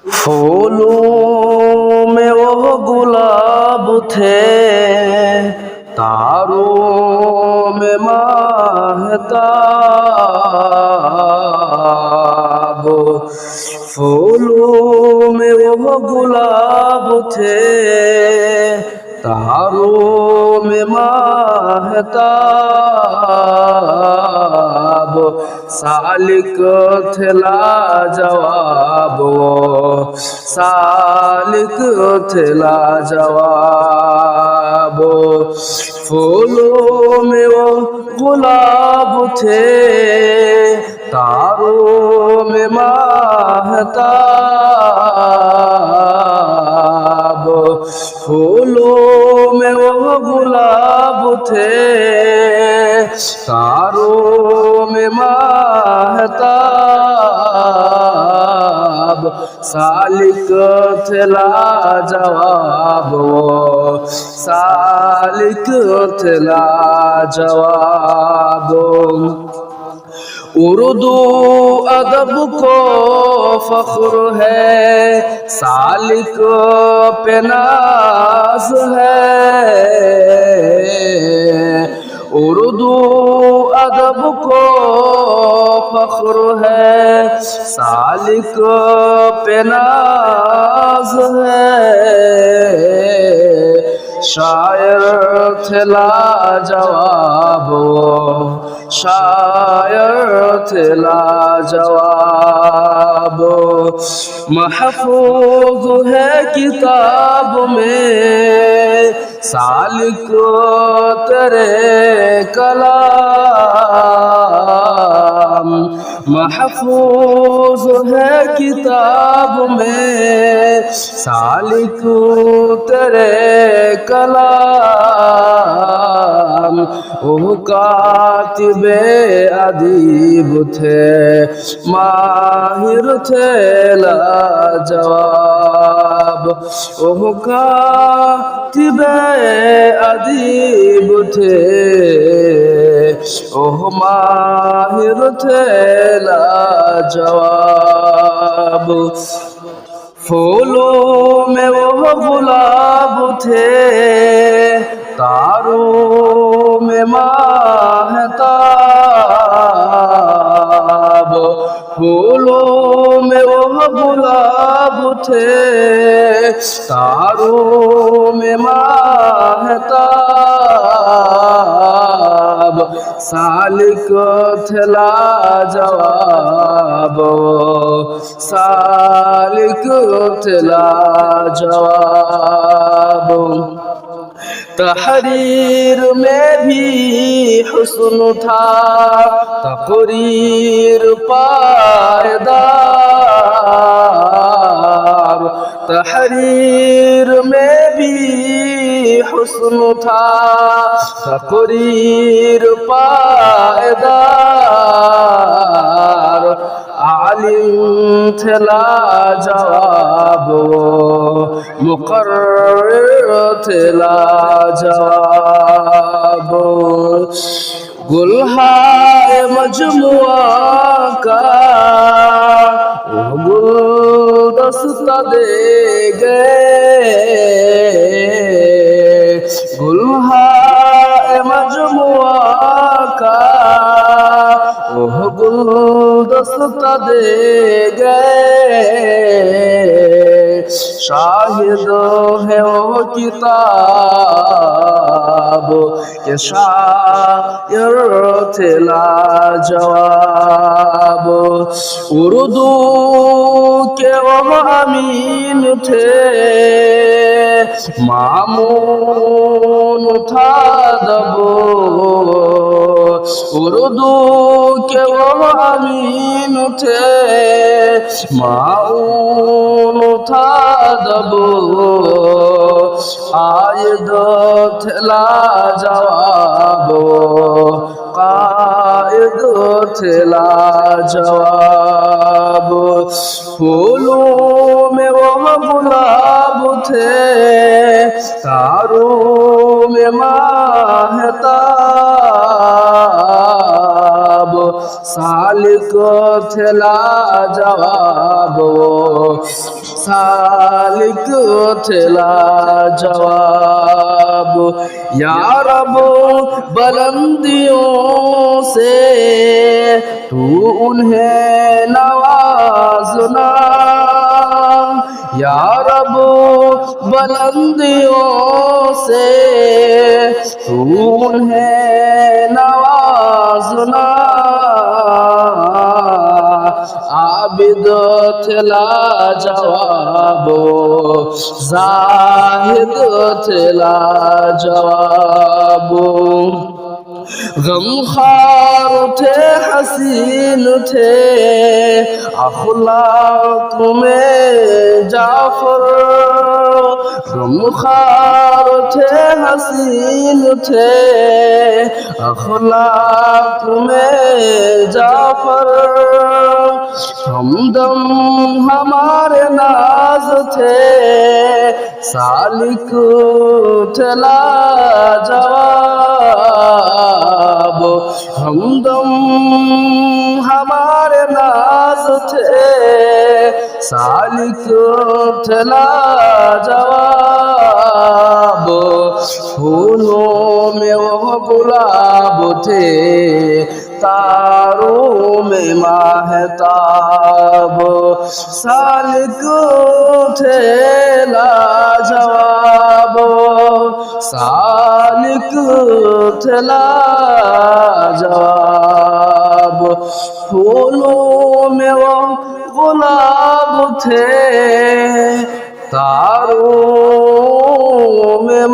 फूलों में वो गुलाब थे, तारों में माहताब। फूलों में वो गुलाब थे, तारों में माहताब। सालिक थे लाजवाब, सालिक थे लाजवाब। फूलों में वो गुलाब थे, तारों में माहताब। फूलों में वो गुलाब थे, तारों में माहताब। सालिक थे लाजवाब, सालिक थे लाजवाब। उर्दू अदब को फख्र है, सालिक पे नाज है। उर्दू अदब को फख्र है, सालिक पे नाज है। शायर थे लाजवाब, शायर थे लाजवाब। महफूज है किताब में, सालिक तेरे कलाम। महफूज है किताब में, सालिक तेरे कलाम। ओह कातिबे अदीब थे, माहिर थे लाजवाब। ओह कातिबे अदीब थे, ओह माहिर थे लाजवाब। फूलों में वो गुलाब थे, तारों में माहताब। फूलों में वो गुलाब थे, तारों में माहताब। सालिक थे लाजवाब, सालिक थे लाजवाब। तहरीर में भी हुस्न था, तकरीर पायदार। तहरीर में भी हुस्न था, तकरीर पायदार। आलिम थे लाजवाब, मुकर्रिर थे लाजवाब। गुलहार मजमुआ का वो गुलदस्ता दे गए, गुलहार मजमुआ का वो गुलदस्ता दे गए। शाहिद है वो किताब के शायर थे लाजवाब। उर्दू के वो अमीन थे, मामून था दबो। उर्दू के वो अमीन थे, मामून था दबो। आयद थे लाजवाब, कायद थे लाजवाब। फूलों में वो गुलाब थे, तारों में माहताब। सालिक थे लाजवाब, सालिक थे लाजवाब। या रब बुलंदियों से तू उन्हें नवाजना, या रब बुलंदियों से तू उन्हें नवाजना। आबिद थे लाजवाब, जाहिद थे लाजवाब। गमखार थे, हसीन थे, अखलाक में जाफर। गमखार थे, हसीन थे, अखलाक में जाफर। हमदम हमारे नाज थे, सालिक थे लाजवाब। हमदम हमारे नाज थे, सालिक थे लाजवाब। फूलों में वो गुलाब थे, तारों में माहताब। सालिक थे लाजवाब, सालिक थे लाजवाब। फूलों में वो गुलाब थे, तारों में